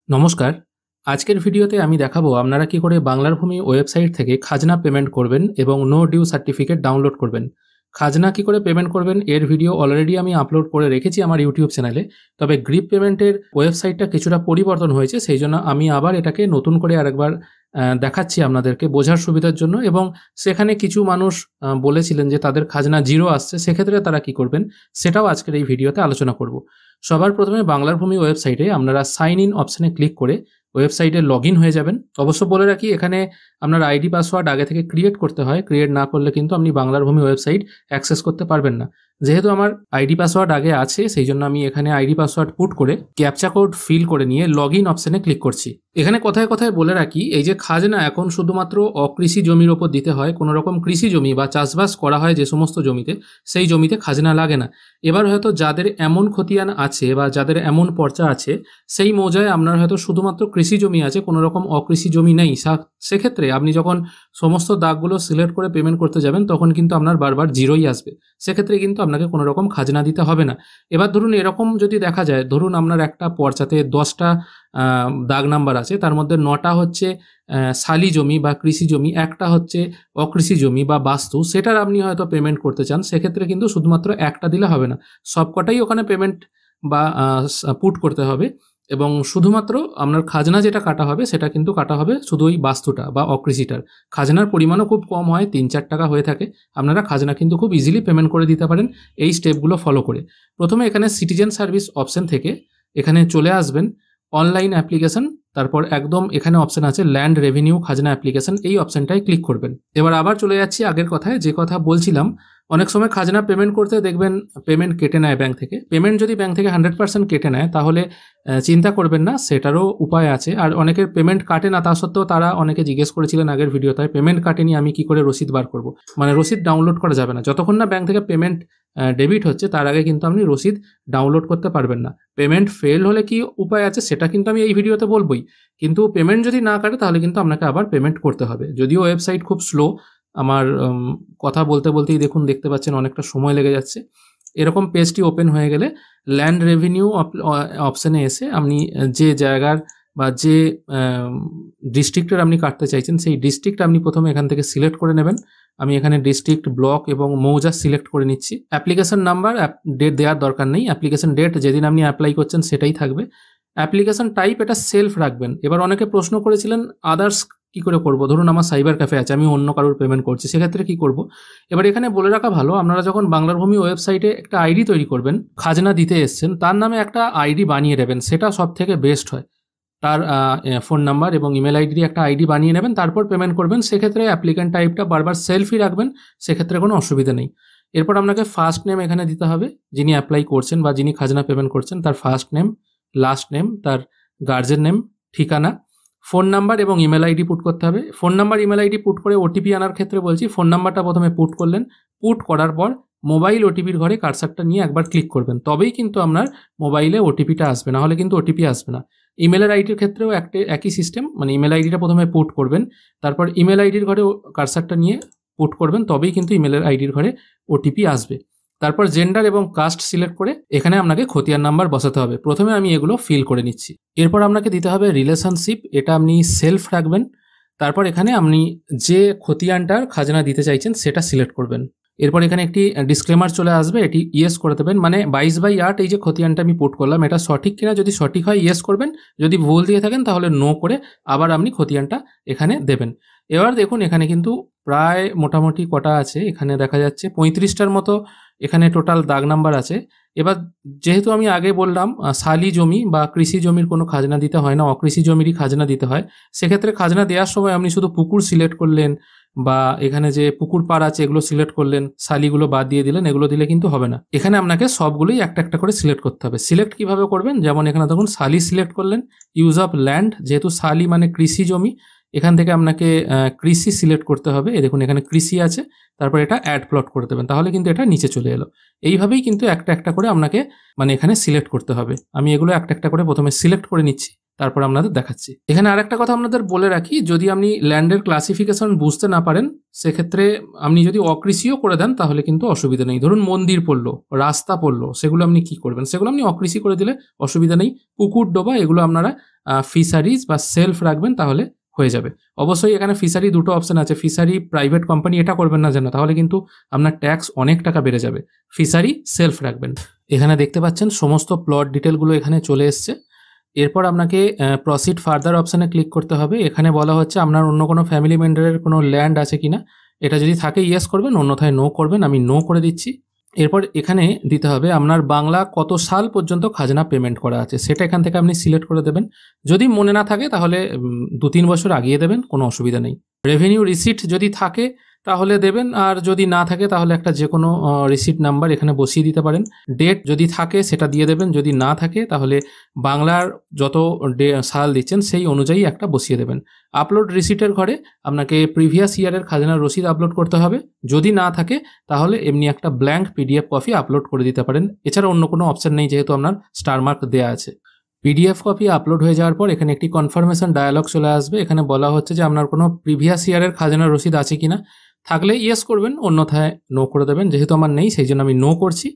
নমস্কার। আজকের ভিডিওতে আমি দেখাবো আপনারা কি করে বাংলার ভূমি ওয়েবসাইট থেকে খাজনা পেমেন্ট করবেন এবং নো ডিউ সার্টিফিকেট ডাউনলোড করবেন। খাজনা কি করে পেমেন্ট করবেন এর ভিডিও অলরেডি আমি আপলোড করে রেখেছি আমার ইউটিউব চ্যানেলে। তবে গ্রিপ পেমেন্টের ওয়েবসাইটটা কিছুটা পরিবর্তন হয়েছে, সেই জন্য আমি আবার এটাকে নতুন করে আরেকবার দেখাচ্ছি আপনাদেরকে বোঝার সুবিধার জন্য। এবং সেখানে কিছু মানুষ বলেছিলেন যে তাদের খাজনা জিরো আসছে, সেক্ষেত্রে তারা কি করবেন সেটাও আজকের এই ভিডিওতে আলোচনা করব। সবার প্রথমে বাংলার ভূমি ওয়েবসাইটে আপনারা সাইন ইন অপশানে ক্লিক করে ওয়েবসাইটে লগ ইন হয়ে যাবেন। অবশ্য বলে রাখি, এখানে আপনার আইডি পাসওয়ার্ড আগে থেকে ক্রিয়েট করতে হয়। ক্রিয়েট না করলে কিন্তু আপনি বাংলার ভূমি ওয়েবসাইট অ্যাক্সেস করতে পারবেন না। যেহেতু আমার আইডি পাসওয়ার্ড আগে আছে, সেই জন্য আমি এখানে আইডি পাসওয়ার্ড পুট করে ক্যাপচা কোড ফিল করে নিয়ে লগ ইন অপশানে ক্লিক করছি। এখানে কথায় কথায় বলে রাখি, এই যে খাজনা এখন শুধুমাত্র অকৃষি জমির ওপর দিতে হয়। কোনো রকম কৃষি জমি বা চাষবাস করা হয় যে সমস্ত জমিতে, সেই জমিতে খাজনা লাগে না। এবার হয়তো যাদের এমন খতিয়ান আছে বা যাদের এমন পর্চা আছে, সেই মৌজায় আপনার হয়তো শুধুমাত্র কৃষি জমি আছে, কোনো রকম অকৃষি জমি নেই। সেক্ষেত্রে আপনি যখন সমস্ত দাগগুলো সিলেক্ট করে পেমেন্ট করতে যাবেন, তখন কিন্তু আপনার বারবার জিরোই আসবে। সেক্ষেত্রে কিন্তু আপনাকে কোনো রকম খাজনা দিতে হবে না। এবার ধরুন এরকম যদি দেখা যায়, ধরুন আপনার একটা পর্চাতে 10টা দাগ নাম্বার আছে, তার মধ্যে 9টা হচ্ছে শালি জমি বা কৃষি জমি, একটা হচ্ছে অকৃষি জমি বা বাস্তু, সেটার আপনি হয়তো পেমেন্ট করতে চান। সেক্ষেত্রে কিন্তু শুধুমাত্র একটা দিলে হবে না, সবকটাই ওখানে পেমেন্ট বা পুট করতে হবে। এবং শুধুমাত্র আপনার খাজনা যেটা কাটা হবে, সেটা কিন্তু কাটা হবে শুধু ওই বাস্তুটা বা অকৃষিটার। খাজনার পরিমাণও খুব কম হয়, 3-4 টাকা হয়ে থাকে। আপনারা খাজনা কিন্তু খুব ইজিলি পেমেন্ট করে দিতে পারেন এই স্টেপগুলো ফলো করে। প্রথমে এখানে সিটিজেন সার্ভিস অপশন থেকে এখানে চলে আসবেন অনলাইন অ্যাপ্লিকেশন, তারপর একদম এখানে অপশন আছে ল্যান্ড রেভিনিউ খাজনা অ্যাপ্লিকেশন, এই অপশনটায় ক্লিক করবেন। এবার আবার চলে যাচ্ছি আগের কথায়, যে কথা বলছিলাম, অনেক সময় খাজনা পেমেন্ট করতে দেখবেন পেমেন্ট কেটে নেয় ব্যাংক থেকে। পেমেন্ট যদি ব্যাংক থেকে 100% কেটে নেয়, তাহলে চিন্তা করবেন না, সেটারও উপায় আছে। আর অনেকের পেমেন্ট কাটে না, তা সত্ত্বেও তারা অনেকে জিজ্ঞেস করেছিলেন আগের ভিডিওতে, পেমেন্ট কাটেনি আমি কি করে রসিদ বার করব। মানে রসিদ ডাউনলোড করা যাবে না যতক্ষণ না ব্যাংক থেকে পেমেন্ট ডেবিট হচ্ছে, তার আগে কিন্তু আপনি রসিদ ডাউনলোড করতে পারবেন না। পেমেন্ট ফেল হলে কি উপায় আছে সেটা কিন্তু আমি এই ভিডিওতে বলবোই, কিন্তু পেমেন্ট যদি না কাটে তাহলে কিন্তু আপনাকে আবার পেমেন্ট করতে হবে। যদিও ওয়েবসাইট খুব স্লো, আমার কথা বলতে বলতেই দেখতে পাচ্ছেন অনেকটা সময় লেগে যাচ্ছে। এরকম পেজটি ওপেন হয়ে গেলে ল্যান্ড রেভিনিউ অপশানে এসে আপনি যে জায়গার বা যে ডিস্ট্রিক্টের আপনি কাটতে চাইছেন, সেই ডিস্ট্রিক্ট আপনি প্রথমে এখান থেকে সিলেক্ট করে নেবেন। আমি এখানে ডিস্ট্রিক্ট, ব্লক এবং মৌজা সিলেক্ট করে নিচ্ছি। অ্যাপ্লিকেশন নাম্বার, ডেট দেওয়ার দরকার নেই। অ্যাপ্লিকেশন ডেট যেদিন আপনি অ্যাপ্লাই করছেন সেটাই থাকবে। অ্যাপ্লিকেশন টাইপ এটা সেলফ রাখবেন। এবার অনেকে প্রশ্ন করেছিলেন আদার্স কি করে করব, ধরুন আমার সাইবার ক্যাফে আছে, আমি অন্য কারোর পেমেন্ট করছি, সেক্ষেত্রে কি করব। এবার এখানে বলে রাখা ভালো, আপনারা যখন বাংলার ভূমি ওয়েবসাইটে একটা আইডি তৈরি করবেন, খাজনা দিতে এসছেন, তার নামে একটা আইডি বানিয়ে নেবেন, সেটা সব থেকে বেস্ট হয়। তার ফোন নাম্বার এবং ইমেল আইডি দিয়ে একটা আইডি বানিয়ে নেবেন, তারপর পেমেন্ট করবেন। সেক্ষেত্রে অ্যাপ্লিক্যান্ট টাইপটা বারবার সেলফই রাখবেন, সেক্ষেত্রে কোনো অসুবিধা নেই। এরপর আপনাকে ফার্স্ট নেম এখানে দিতে হবে, যিনি অ্যাপ্লাই করছেন বা যিনি খাজনা পেমেন্ট করছেন তার ফার্স্ট নেম, লাস্ট নেম, তার গার্জেন নেম, ঠিকানা, ফোন নাম্বার এবং ইমেল আইডি পুট করতে হবে। Phone number email ID put করে ওটিপি আনার ক্ষেত্রে বলছি, ফোন নাম্বারটা প্রথমে পুট করলেন, পুট করার পর মোবাইল ওটিপির ঘরে কার্সারটা নিয়ে একবার ক্লিক করবেন, তবেই কিন্তু আপনার মোবাইলে ওটিপিটা আসবে, না হলে কিন্তু ওটিপি আসবে না। ইমেলের আইডির ক্ষেত্রেও একই সিস্টেম, মানে ইমেল আইডিটা প্রথমে পুট করবেন, তারপর ইমেল আইডির ঘরে কার্সারটা নিয়ে পুট করবেন, তবেই কিন্তু ইমেলের আইডির ঘরে ওটিপি আসবে। তারপর জেন্ডার এবং কাস্ট সিলেক্ট করে এখানে আপনাকে খতিয়ান নাম্বার বসাতে হবে। প্রথমে আমি এগুলো ফিল করে নিচ্ছি। এরপর আপনাকে দিতে হবে রিলেশনশিপ, এটা আপনি সেলফ রাখবেন। তারপর এখানে আপনি যে খতিয়ানটার খাজনা দিতে চাইছেন সেটা সিলেক্ট করবেন। এরপর এখানে একটি ডিসক্লেমার চলে আসবে, এটি ইয়েস করে দেবেন। মানে 22/8 এই যে খতিয়ানটা আমি পুট করলাম, এটা সঠিক কিনা, যদি সঠিক হয় ইয়েস করবেন, যদি ভুল দিয়ে থাকেন তাহলে নো করে আবার আপনি খতিয়ানটা এখানে দেবেন। এবার দেখুন এখানে কিন্তু প্রায় মোটামুটি কটা আছে, এখানে দেখা যাচ্ছে 35টার মতো এখানে টোটাল দাগ নাম্বার আছে। এবার যেহেতু আমি আগে বললাম শালি জমি বা কৃষি জমির কোনো খাজনা দিতে হয় না, অকৃষি জমিরই খাজনা দিতে হয়। সেক্ষেত্রে খাজনা দেওয়ার সময় আপনি শুধু পুকুর সিলেক্ট করলেন বা এখানে যে পুকুর পাড় আছে এগুলো সিলেক্ট করলেন, শালিগুলো বাদ দিয়ে দিলেন, এগুলো দিলে কিন্তু হবে না। এখানে আপনাকে সবগুলোই একটা একটা করে সিলেক্ট করতে হবে। সিলেক্ট কিভাবে করবেন, যেমন এখানে দেখুন শালি সিলেক্ট করলেন, ইউজ অফ ল্যান্ড, যেহেতু শালি মানে কৃষি জমি, এখান থেকে আপনাকে কৃষি সিলেক্ট করতে হবে। দেখুন এখানে কৃষি আছে, তারপর এটা অ্যাড প্লট করে দেবেন, তাহলে কিন্তু এটা নিচে চলে এলো। এইভাবেই কিন্তু একটা একটা করে আপনাকে মানে এখানে সিলেক্ট করতে হবে। আমি এগুলো একটা একটা করে প্রথমে সিলেক্ট করে নিচ্ছি, তারপর আপনাদের দেখাচ্ছি। এখানে আরেকটা কথা আপনাদের বলে রাখি, যদি আপনি ল্যান্ডের ক্লাসিফিকেশন বুঝতে না পারেন সেক্ষেত্রে আপনি যদি অকৃষিও করে দেন তাহলে কিন্তু অসুবিধা নেই। ধরুন মন্দির পড়লো, রাস্তা পড়লো, সেগুলো আপনি কি করবেন? সেগুলো আপনি অকৃষি করে দিলে অসুবিধা নেই। পুকুর ডোবা এগুলো আপনারা ফিশারিজ বা সেলফ রাখবেন, তাহলে হয়ে যাবে। অবশ্যই এখানে ফিশারি দুটো অপশন আছে, ফিশারি প্রাইভেট কোম্পানি এটা করবেন না যেন, তাহলে কিন্তু আপনার ট্যাক্স অনেক টাকা বেড়ে যাবে। ফিশারি সেলফ রাখবেন। এখানে দেখতে পাচ্ছেন সমস্ত প্লট ডিটেলগুলো এখানে চলে এসছে। এরপর আপনাকে প্রসিড ফার্দার অপশানে ক্লিক করতে হবে। এখানে বলা হচ্ছে আপনার অন্য কোনো ফ্যামিলি মেম্বারের কোনো ল্যান্ড আছে কিনা, এটা যদি থাকে ইয়েস করবেন, অন্যথায় নো করবেন। আমি নো করে দিচ্ছি। এরপর এখানে দিতে হবে আপনার বাংলা কত সাল পর্যন্ত খাজনা পেমেন্ট করা আছে, সেটা এখান থেকে আপনি সিলেক্ট করে দেবেন। যদি মনে না থাকে তাহলে 2-3 বছর আগিয়ে দেবেন, কোনো অসুবিধা নেই। রেভিনিউ রিসিট যদি থাকে তাহলে দেবেন, আর যদি না থাকে তাহলে একটা যে কোনো রিসিট নাম্বার এখানে বসিয়ে দিতে পারেন। ডেট যদি থাকে সেটা দিয়ে দেবেন, যদি না থাকে তাহলে বাংলার যত সাল দিচ্ছেন সেই অনুযায়ী একটা বসিয়ে দেবেন। আপলোড রিসিটের ঘরে আপনাকে প্রিভিয়াস ইয়ারের খাজনার রসিদ আপলোড করতে হবে। যদি না থাকে তাহলে এমনি একটা ব্ল্যাঙ্ক পিডিএফ কপি আপলোড করে দিতে পারেন। এছাড়া অন্য কোনো অপশন নেই, যেহেতু আপনার স্টার মার্ক দেওয়া আছে। পিডিএফ কপি আপলোড হয়ে যাওয়ার পর এখানে একটি কনফার্মেশন ডায়ালগ চলে আসবে। এখানে বলা হচ্ছে যে আপনার কোনো প্রিভিয়াস ইয়ারের খাজনার রসিদ আছে কিনা, থাকলে ইয়েস করবেন, অন্যথায় নো করে দেবেন। যেহেতু আমার নেই সেই জন্য আমি নো করছি।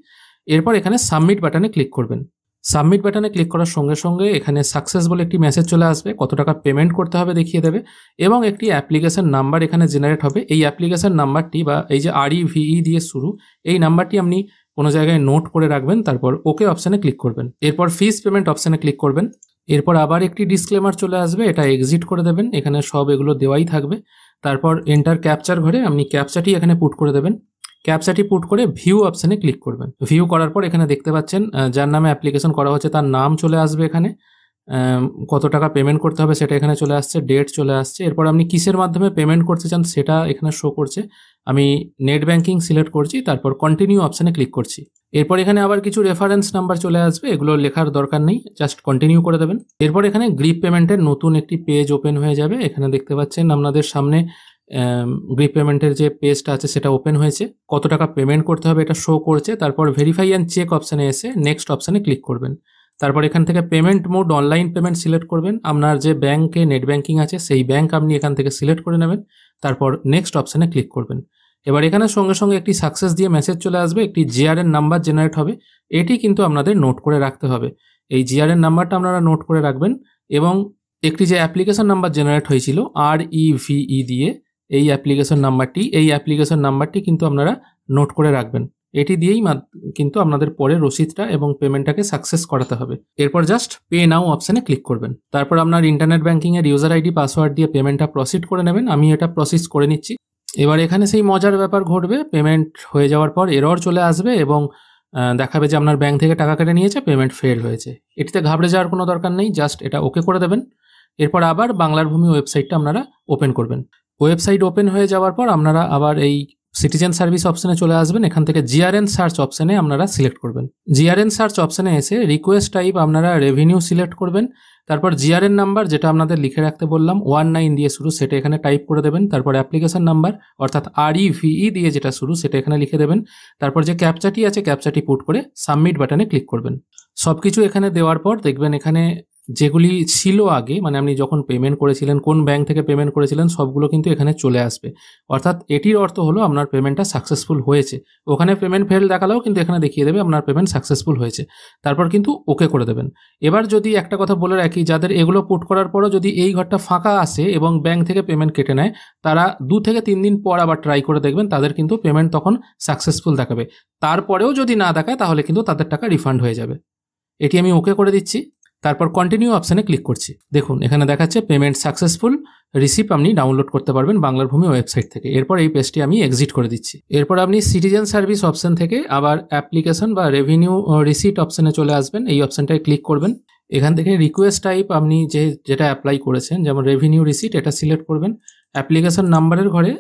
এরপর এখানে সাবমিট বাটনে ক্লিক করবেন। সাবমিট বাটনে ক্লিক করার সঙ্গে সঙ্গে এখানে সাকসেস বলে একটি মেসেজ চলে আসবে, কত টাকা পেমেন্ট করতে হবে দেখিয়ে দেবে, এবং একটি অ্যাপ্লিকেশন নাম্বার এখানে জেনারেট হবে। এই অ্যাপ্লিকেশন নাম্বারটি বা এই যে REVE দিয়ে শুরু, এই নাম্বারটি আপনি কোনো জায়গায় নোট করে রাখবেন। তারপর ওকে অপশানে ক্লিক করবেন। এরপর ফিস পেমেন্ট অপশানে ক্লিক করবেন। এরপর আবার একটি ডিসক্লেমার চলে আসবে, এটা এক্সিট করে দেবেন। এখানে সব এগুলো দেওয়াই থাকবে। তারপর এন্টার ক্যাপচার ঘরে আপনি ক্যাপচাটি এখানে পুট করে দেবেন। ক্যাপচাটি পুট করে ভিউ অপশানে ক্লিক করবেন। ভিউ করার পর এখানে দেখতে পাচ্ছেন যার নামে অ্যাপ্লিকেশন করা হচ্ছে তার নাম চলে আসবে। এখানে কত টাকা পেমেন্ট করতে হবে সেটা এখানে চলে আসছে, ডেট চলে আসছে। এরপর আপনি কিসের মাধ্যমে পেমেন্ট করতে চান সেটা এখানে শো করছে। আমি নেট ব্যাঙ্কিং সিলেক্ট করছি, তারপর কন্টিনিউ অপশানে ক্লিক করছি। এরপর এখানে আবার কিছু রেফারেন্স নাম্বার চলে আসবে, এগুলো লেখার দরকার নেই, জাস্ট কন্টিনিউ করে দেবেন। এরপর এখানে গ্রিপ পেমেন্টের নতুন একটি পেজ ওপেন হয়ে যাবে। এখানে দেখতে পাচ্ছেন আপনাদের সামনে গ্রিপ পেমেন্টের যে পেজটা আছে সেটা ওপেন হয়েছে। কত টাকা পেমেন্ট করতে হবে এটা শো করছে। তারপর ভেরিফাই অ্যান্ড চেক অপশানে এসে নেক্সট অপশানে ক্লিক করবেন। তারপর এখান থেকে payment mode online payment select করবেন। আপনার যে ব্যাংকে নেট ব্যাঙ্কিং আছে সেই ব্যাংক আপনি এখান থেকে সিলেক্ট করে নেবেন। তারপর নেক্সট অপশানে ক্লিক করবেন। এবার এখানে সঙ্গে সঙ্গে একটি সাকসেস দিয়ে মেসেজ চলে আসবে, একটি GRN নাম্বার জেনারেট হবে। এটি কিন্তু আপনাদের নোট করে রাখতে হবে। এই GRN নাম্বারটা আপনারা নোট করে রাখবেন, এবং একটি যে অ্যাপ্লিকেশন নাম্বার জেনারেট হয়েছিল REVE দিয়ে, এই অ্যাপ্লিকেশন নাম্বারটি কিন্তু আপনারা নোট করে রাখবেন। এটি দিয়েই কিন্তু আপনাদের পরে রসিদটা এবং পেমেন্টটাকে সাকসেস করাতে হবে। এরপর জাস্ট পে নাও অপশানে ক্লিক করবেন। তারপর আপনার ইন্টারনেট ব্যাঙ্কিংয়ের ইউজার ID পাসওয়ার্ড দিয়ে পেমেন্টটা প্রসিড করে নেবেন। আমি এটা প্রসেস করে নিচ্ছি। এবার এখানে সেই মজার ব্যাপার ঘটবে, পেমেন্ট হয়ে যাওয়ার পর এরর চলে আসবে এবং দেখাবে যে আপনার ব্যাংক থেকে টাকা কেটে নিয়েছে, পেমেন্ট ফেল হয়েছে। এটিতে ঘাবড়ে যাওয়ার কোনো দরকার নেই, জাস্ট এটা ওকে করে দেবেন। এরপর আবার বাংলার ভূমি ওয়েবসাইটটা আপনারা ওপেন করবেন। ওয়েবসাইট ওপেন হয়ে যাওয়ার পর আপনারা আবার এই সিটিজেন সার্ভিস অপশানে চলে আসবেন। এখান থেকে GRN সার্চ অপশানে আপনারা সিলেক্ট করবেন। GRN সার্চ অপশানে এসে রিকোয়েস্ট টাইপ আপনারা রেভিনিউ সিলেক্ট করবেন। তারপর GRN নাম্বার যেটা আপনাদের লিখে রাখতে বললাম 19 দিয়ে শুরু, সেটা এখানে টাইপ করে দেবেন। তারপর অ্যাপ্লিকেশন নাম্বার অর্থাৎ REVE দিয়ে যেটা শুরু সেটা এখানে লিখে দেবেন। তারপর যে ক্যাপচাটি আছে ক্যাপচাটি পুট করে সাবমিট বাটনে ক্লিক করবেন। সব কিছু এখানে দেওয়ার পর দেখবেন এখানে যেগুলি ছিল আগে, মানে আপনি যখন পেমেন্ট করেছিলেন, কোন ব্যাংক থেকে পেমেন্ট করেছিলেন, সবগুলো কিন্তু এখানে চলে আসবে। অর্থাৎ এটির অর্থ হলো আপনার পেমেন্টটা সাকসেসফুল হয়েছে। ওখানে পেমেন্ট ফেল দেখালেও কিন্তু এখানে দেখিয়ে দেবে আপনার পেমেন্ট সাকসেসফুল হয়েছে। তারপর কিন্তু ওকে করে দেবেন। এবার যদি একটা কথা বলে রাখি, যাদের এগুলো পুট করার পরও যদি এই ঘরটা ফাঁকা আসে এবং ব্যাংক থেকে পেমেন্ট কেটে নেয়, তারা 2 থেকে 3 দিন পর আবার ট্রাই করে দেখবেন, তাদের কিন্তু পেমেন্ট তখন সাকসেসফুল দেখাবে। তারপরেও যদি না দেখায় তাহলে কিন্তু তাদের টাকা রিফান্ড হয়ে যাবে। এটি আমি ওকে করে দিচ্ছি। তারপর কন্টিনিউ অপশানে ক্লিক করছি। দেখুন এখানে দেখাচ্ছে পেমেন্ট সাকসেসফুল, রিসিপ্ট আপনি ডাউনলোড করতে পারবেন বাংলার ভূমি ওয়েবসাইট থেকে। এরপর এই পেজটি আমি এক্সিট করে দিচ্ছি। এরপর আপনি সিটিজেন সার্ভিস অপশান থেকে আবার অ্যাপ্লিকেশন বা রেভিনিউ রিসিট অপশানে চলে আসবেন। এই অপশানটায় ক্লিক করবেন। এখান থেকে রিকোয়েস্ট টাইপ আপনি যেটা অ্যাপ্লাই করেছেন, যেমন রেভিনিউ রিসিট, এটা সিলেক্ট করবেন। অ্যাপ্লিকেশন নাম্বারের ঘরে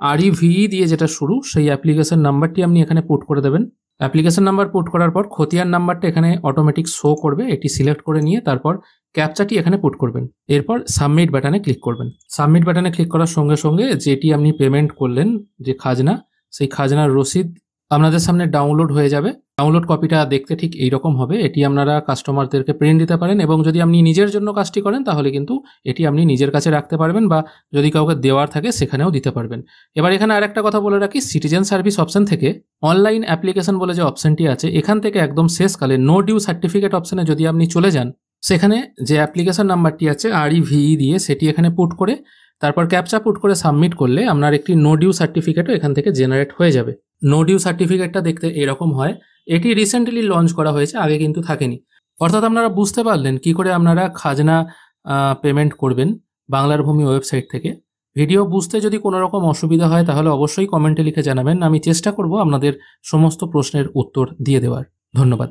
REVE দিয়ে যেটা শুরু সেই অ্যাপ্লিকেশন নাম্বারটি আপনি এখানে পুট করে দেবেন। অ্যাপ্লিকেশন নাম্বার পুট করার পর খতিয়ান নাম্বারটা এখানে অটোমেটিক শো করবে, এটি সিলেক্ট করে নিয়ে তারপর ক্যাপচাটি এখানে পুট করবেন। এরপর সাবমিট বাটনে ক্লিক করবেন। সাবমিট বাটনে ক্লিক করার সঙ্গে সঙ্গে যেটি আপনি পেমেন্ট করলেন যে খাজনা, সেই খাজনার রসিদ আপনাদের সামনে ডাউনলোড হয়ে যাবে। ডাউনলোড কপিটা দেখতে ঠিক এইরকম হবে। এটি আপনারা কাস্টমারদেরকে প্রিন্ট দিতে পারেন এবং যদি আপনি নিজের জন্য কাজটি করেন তাহলে কিন্তু এটি আপনি নিজের কাছে রাখতে পারবেন বা যদি কাউকে দেওয়ার থাকে সেখানেও দিতে পারবেন। এবার এখানে আরেকটা কথা বলে রাখি, সিটিজেন সার্ভিস অপশন থেকে অনলাইন অ্যাপ্লিকেশন বলে যে অপশনটি আছে এখান থেকে একদম শেষকালে নো ডিউ সার্টিফিকেট অপশনে যদি আপনি চলে যান, সেখানে যে অ্যাপ্লিকেশন নাম্বারটি আছে REVE দিয়ে সেটি এখানে পুট করে তারপর ক্যাপচা পুট করে সাবমিট করলে আপনার একটি নো ডিউ সার্টিফিকেটও এখান থেকে জেনারেট হয়ে যাবে। নো ডিউ সার্টিফিকেটটা দেখতে এরকম হয়। এটি রিসেন্টলি লঞ্চ করা হয়েছে, আগে কিন্তু থাকেনি। অর্থাৎ আপনারা বুঝতে পারলেন কি করে আপনারা খাজনা পেমেন্ট করবেন বাংলার ভূমি ওয়েবসাইট থেকে। ভিডিও বুঝতে যদি কোনো রকম অসুবিধা হয় তাহলে অবশ্যই কমেন্টে লিখে জানাবেন, আমি চেষ্টা করব আপনাদের সমস্ত প্রশ্নের উত্তর দিয়ে দেওয়ার। ধন্যবাদ।